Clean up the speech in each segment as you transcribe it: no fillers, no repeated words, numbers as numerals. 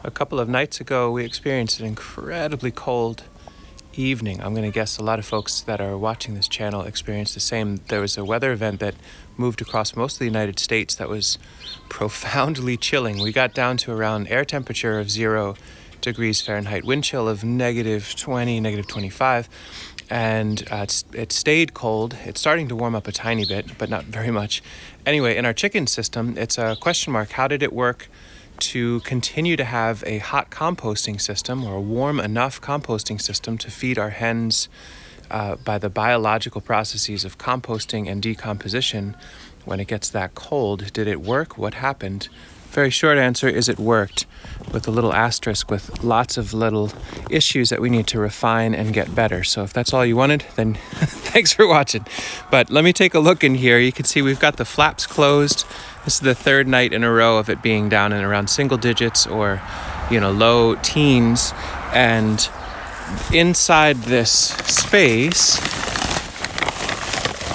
A couple of nights ago, we experienced an incredibly cold evening. I'm going to guess a lot of folks that are watching this channel experienced the same. There was a weather event that moved across most of the United States that was profoundly chilling. We got down to around air temperature of 0 degrees Fahrenheit, wind chill of -20, -25, and it stayed cold. It's starting to warm up a tiny bit, but not very much. Anyway, in our chicken system, it's a question mark. How did it work to continue to have a hot composting system or a warm enough composting system to feed our hens by the biological processes of composting and decomposition when it gets that cold? Did it work? What happened? Very short answer is it worked, with a little asterisk with lots of little issues that we need to refine and get better. So if that's all you wanted, then thanks for watching. But let me take a look in here. You can see we've got the flaps closed. This is the third night in a row of it being down in around single digits or, low teens. And inside this space,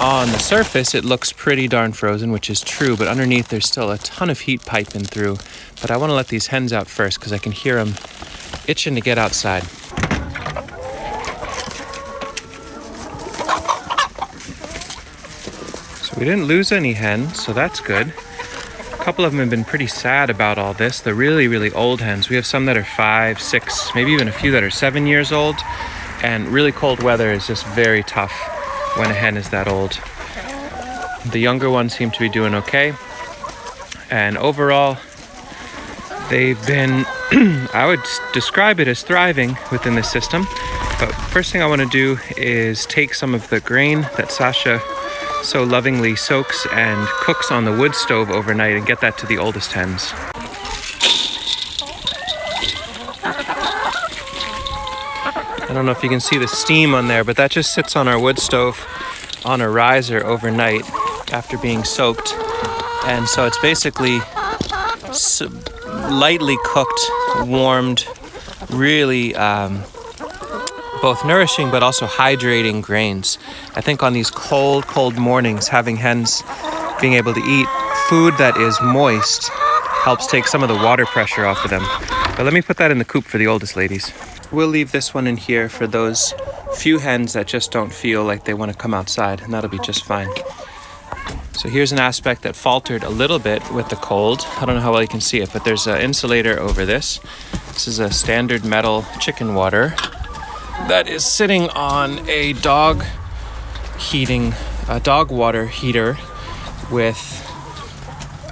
on the surface, it looks pretty darn frozen, which is true, but underneath there's still a ton of heat piping through. But I want to let these hens out first because I can hear them itching to get outside. So we didn't lose any hens, so that's good. A couple of them have been pretty sad about all this. The really, really old hens. We have some that are 5, 6, maybe even a few that are 7 years old. And really cold weather is just very tough when a hen is that old. The younger ones seem to be doing okay. And overall, they've been, I would describe it as thriving within this system. But first thing I want to do is take some of the grain that Sasha so lovingly soaks and cooks on the wood stove overnight and get that to the oldest hens. I don't know if you can see the steam on there, but that just sits on our wood stove on a riser overnight after being soaked. And so it's basically lightly cooked, warmed, really both nourishing but also hydrating grains. I think on these cold mornings, having hens being able to eat food that is moist helps take some of the water pressure off of them. But let me put that in the coop for the oldest ladies. We'll leave this one in here for those few hens that just don't feel like they want to come outside, and that'll be just fine. So here's an aspect that faltered a little bit with the cold. I don't know how well you can see it, but there's an insulator over this. This is a standard metal chicken water that is sitting on a dog water heater with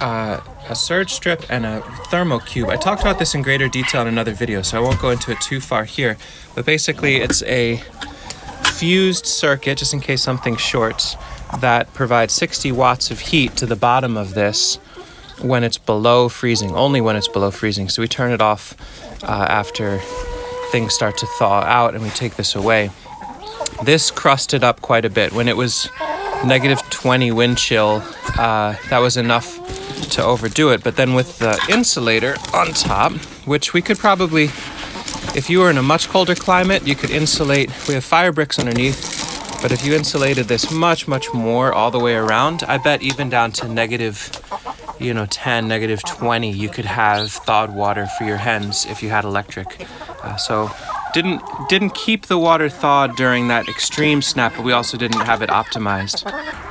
a surge strip and a thermocube. I talked about this in greater detail in another video, so I won't go into it too far here. But basically, it's a fused circuit, just in case something shorts, that provides 60 watts of heat to the bottom of this when it's below freezing, only when it's below freezing. So we turn it off after things start to thaw out, and we take this away. This crusted up quite a bit. When it was -20 wind chill, that was enough to overdo it. But then with the insulator on top, which we could probably, if you were in a much colder climate, you could insulate. We have fire bricks underneath, but if you insulated this much more all the way around, I bet even down to -10, -20, you could have thawed water for your hens if you had electric. So didn't keep the water thawed during that extreme snap, but we also didn't have it optimized.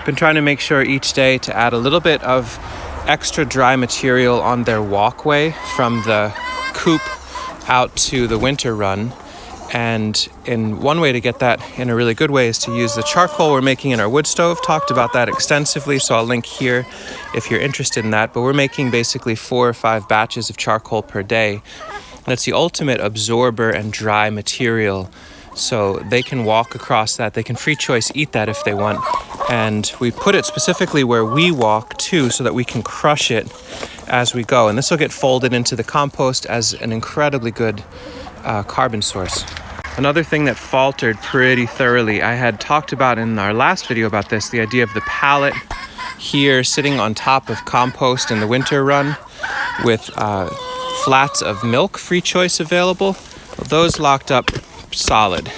Been trying to make sure each day to add a little bit of extra dry material on their walkway from the coop out to the winter run. And in one way to get that in a really good way is to use the charcoal we're making in our wood stove. Talked about that extensively, so I'll link here if you're interested in that. But we're making basically 4 or 5 batches of charcoal per day. That's the ultimate absorber and dry material. So they can walk across that. They can free choice eat that if they want. And we put it specifically where we walk too, so that we can crush it as we go. And this will get folded into the compost as an incredibly good carbon source. Another thing that faltered pretty thoroughly, I had talked about in our last video about this, the idea of the pallet here sitting on top of compost in the winter run with flats of milk free choice available. Well, those locked up solid.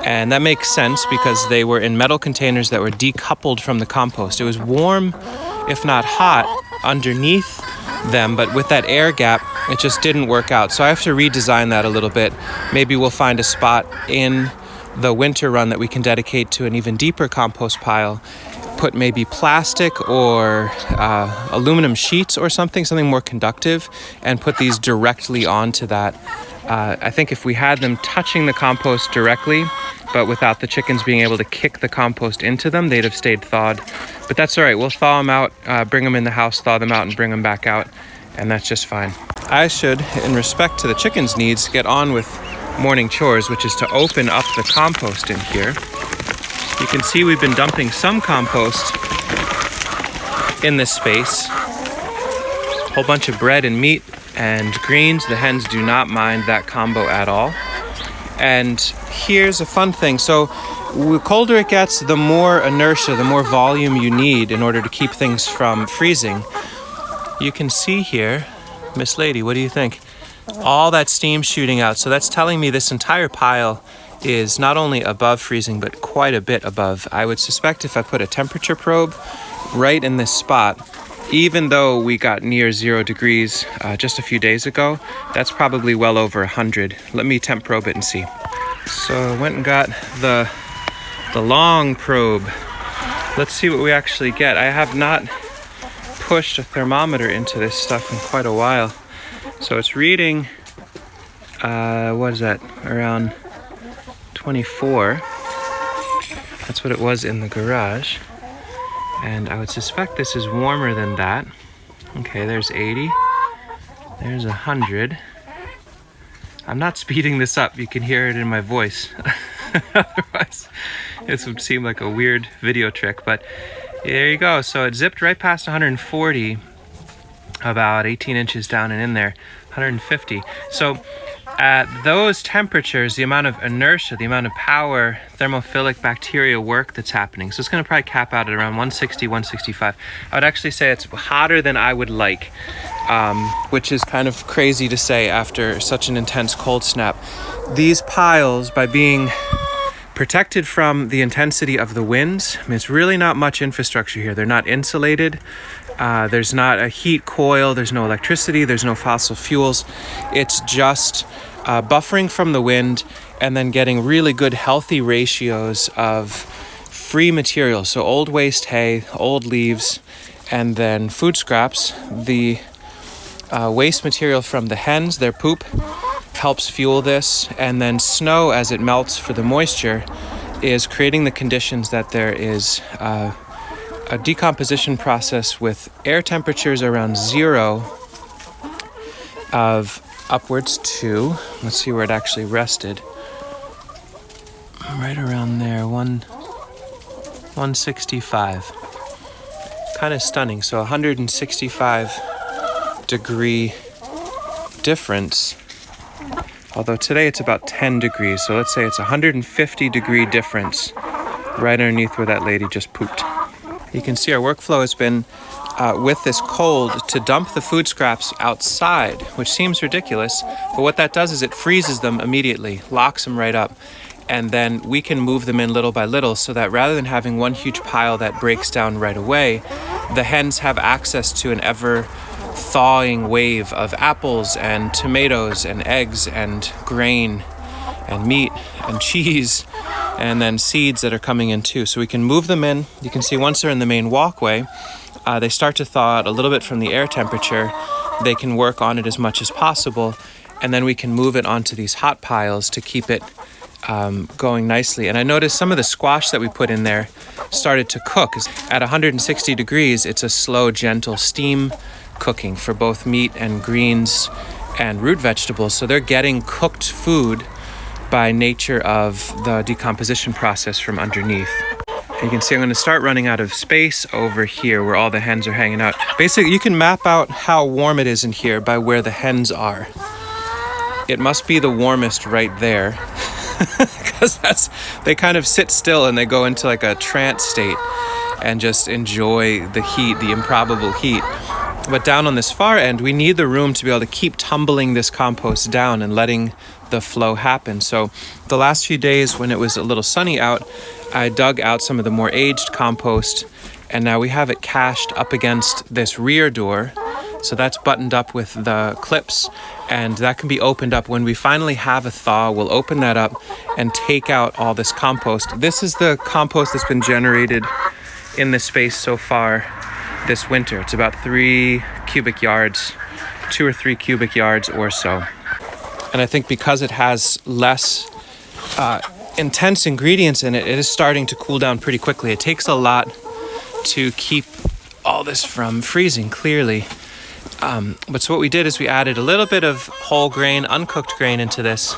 And that makes sense because they were in metal containers that were decoupled from the compost. It was warm, if not hot, underneath them, but with that air gap, it just didn't work out. So I have to redesign that a little bit. Maybe we'll find a spot in the winter run that we can dedicate to an even deeper compost pile. Put maybe plastic or aluminum sheets or something more conductive, and put these directly onto that. I think if we had them touching the compost directly, but without the chickens being able to kick the compost into them, they'd have stayed thawed. But that's all right. We'll thaw them out, bring them in the house, thaw them out, and bring them back out, and that's just fine. I should, in respect to the chickens' needs, get on with morning chores, which is to open up the compost in here. You can see we've been dumping some compost in this space. A whole bunch of bread and meat and greens. The hens do not mind that combo at all. And here's a fun thing. So the colder it gets, the more inertia, the more volume you need in order to keep things from freezing. You can see here, Miss Lady, what do you think? All that steam shooting out. So that's telling me this entire pile is not only above freezing, but quite a bit above. I would suspect if I put a temperature probe right in this spot, even though we got near 0 degrees just a few days ago, that's probably well over 100. Let me temp probe it and see. So I went and got the long probe. Let's see what we actually get. I have not pushed a thermometer into this stuff in quite a while. So it's reading, what is that, around 24. That's what it was in the garage. And I would suspect this is warmer than that. Okay, there's 80. There's 100. I'm not speeding this up. You can hear it in my voice. Otherwise, this would seem like a weird video trick. But there you go. So it zipped right past 140, about 18 inches down and in there, 150. So at those temperatures, the amount of inertia, the amount of power, thermophilic bacteria work that's happening. So it's going to probably cap out at around 160, 165. I would actually say it's hotter than I would like, which is kind of crazy to say after such an intense cold snap. These piles, by being protected from the intensity of the winds, I mean, it's really not much infrastructure here. They're not insulated. There's not a heat coil. There's no electricity. There's no fossil fuels. It's just buffering from the wind and then getting really good healthy ratios of free materials. So old waste hay, old leaves, and then food scraps. The waste material from the hens, their poop, helps fuel this. And then snow, as it melts for the moisture, is creating the conditions that there is a decomposition process with air temperatures around 0 of upwards to, let's see where it actually rested, right around there, 165. Kind of stunning. So 165 degree difference, although today it's about 10 degrees, so let's say it's 150 degree difference right underneath where that lady just pooped. You can see our workflow has been with this cold to dump the food scraps outside, which seems ridiculous, but what that does is it freezes them immediately, locks them right up, and then we can move them in little by little so that rather than having one huge pile that breaks down right away, the hens have access to an ever thawing wave of apples and tomatoes and eggs and grain and meat and cheese and then seeds that are coming in too. So we can move them in. You can see once they're in the main walkway, they start to thaw out a little bit from the air temperature. They can work on it as much as possible, and then we can move it onto these hot piles to keep it going nicely. And I noticed some of the squash that we put in there started to cook. At 160 degrees, it's a slow, gentle steam cooking for both meat and greens and root vegetables. So they're getting cooked food by nature of the decomposition process from underneath. You can see I'm going to start running out of space over here where all the hens are hanging out. Basically, you can map out how warm it is in here by where the hens are. It must be the warmest right there because they kind of sit still and they go into like a trance state and just enjoy the heat, the improbable heat. But down on this far end, we need the room to be able to keep tumbling this compost down and letting the flow happen. So the last few days when it was a little sunny out, I dug out some of the more aged compost, and now we have it cached up against this rear door So that's buttoned up with the clips, and that can be opened up. When we finally have a thaw, we'll open that up and take out all this compost. This is the compost that's been generated in this space so far this winter. It's about 3 cubic yards, 2 or 3 cubic yards or so. And I think because it has less intense ingredients in it, it is starting to cool down pretty quickly. It takes a lot to keep all this from freezing, clearly. But so what we did is we added a little bit of whole grain, uncooked grain into this,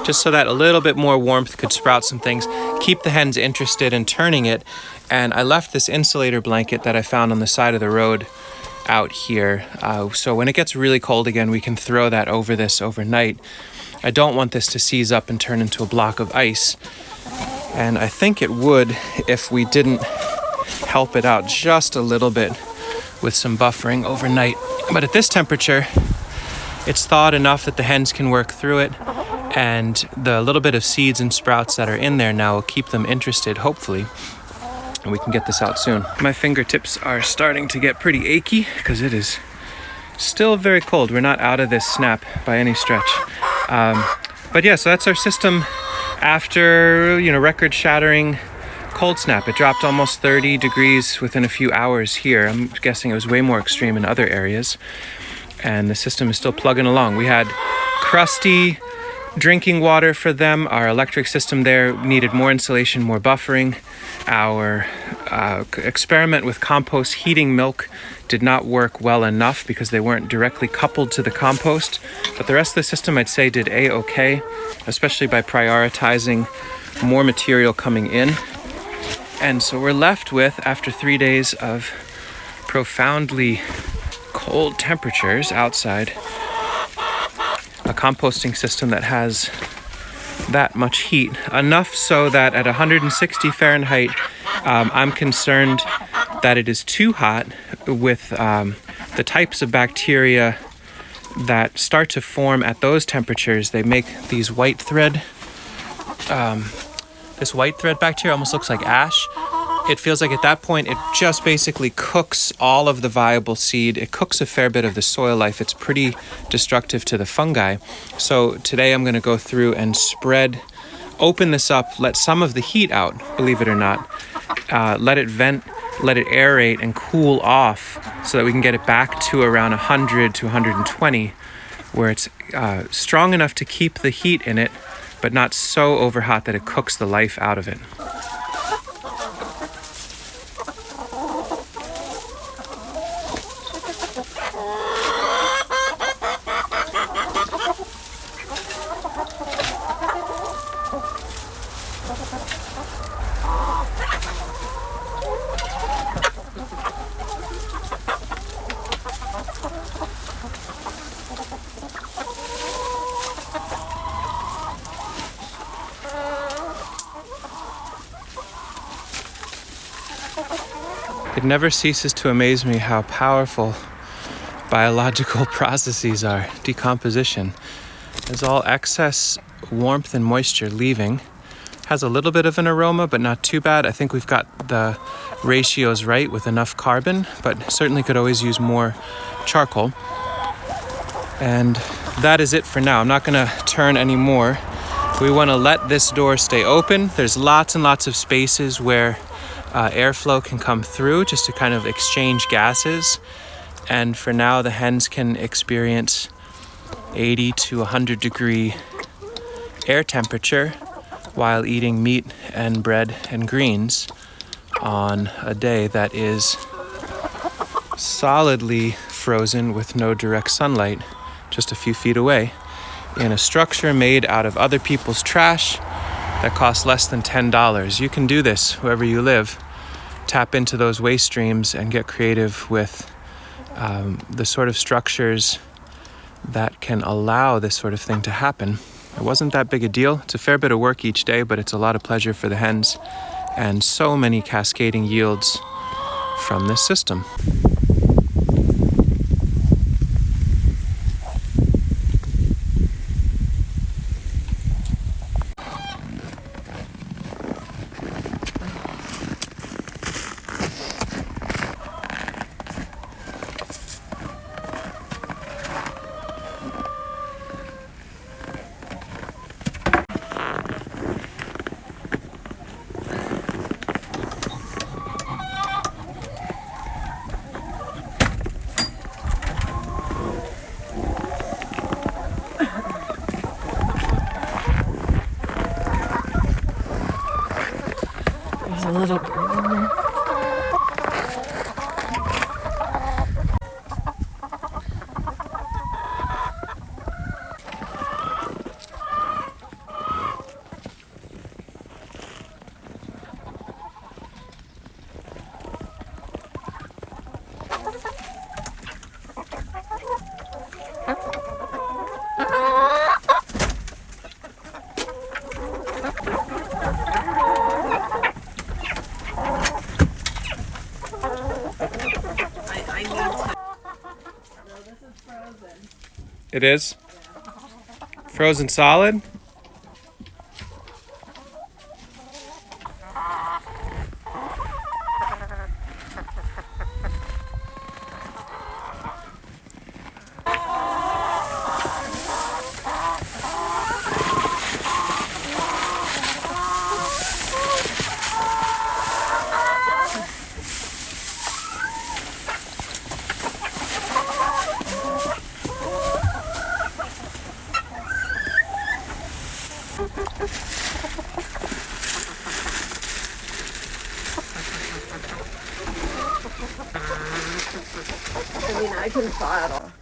just so that a little bit more warmth could sprout some things, keep the hens interested in turning it. And I left this insulator blanket that I found on the side of the road out here. So when it gets really cold again, we can throw that over this overnight. I don't want this to seize up and turn into a block of ice. And I think it would if we didn't help it out just a little bit with some buffering overnight. But at this temperature, it's thawed enough that the hens can work through it, and the little bit of seeds and sprouts that are in there now will keep them interested, hopefully, and we can get this out soon. My fingertips are starting to get pretty achy because it is still very cold. We're not out of this snap by any stretch. But yeah, so that's our system after, record-shattering cold snap. It dropped almost 30 degrees within a few hours here. I'm guessing it was way more extreme in other areas. And the system is still plugging along. We had crusty drinking water for them. Our electric system there needed more insulation, more buffering. Our experiment with compost heating milk did not work well enough because they weren't directly coupled to the compost. But the rest of the system, I'd say, did A-okay, especially by prioritizing more material coming in. And so we're left with, after 3 days of profoundly cold temperatures outside, a composting system that has that much heat, enough so that at 160 Fahrenheit, I'm concerned that it is too hot with the types of bacteria that start to form at those temperatures. They make these white thread. This white thread bacteria almost looks like ash. It feels like at that point, it just basically cooks all of the viable seed. It cooks a fair bit of the soil life. It's pretty destructive to the fungi. So today I'm going to go through and open this up, let some of the heat out, believe it or not, let it vent, let it aerate and cool off so that we can get it back to around 100 to 120, where it's strong enough to keep the heat in it, but not so over hot that it cooks the life out of it. It never ceases to amaze me how powerful biological processes are. Decomposition. There's all excess warmth and moisture leaving. Has a little bit of an aroma, but not too bad. I think we've got the ratios right with enough carbon, but certainly could always use more charcoal. And that is it for now. I'm not gonna turn anymore. We wanna let this door stay open. There's lots and lots of spaces where airflow can come through just to kind of exchange gases. And for now, the hens can experience 80 to 100 degree air temperature while eating meat and bread and greens on a day that is solidly frozen with no direct sunlight just a few feet away in a structure made out of other people's trash that costs less than $10. You can do this wherever you live. Tap into those waste streams and get creative with the sort of structures that can allow this sort of thing to happen. It wasn't that big a deal. It's a fair bit of work each day, but it's a lot of pleasure for the hens and so many cascading yields from this system. It is? Frozen solid? I mean, I can thaw it all.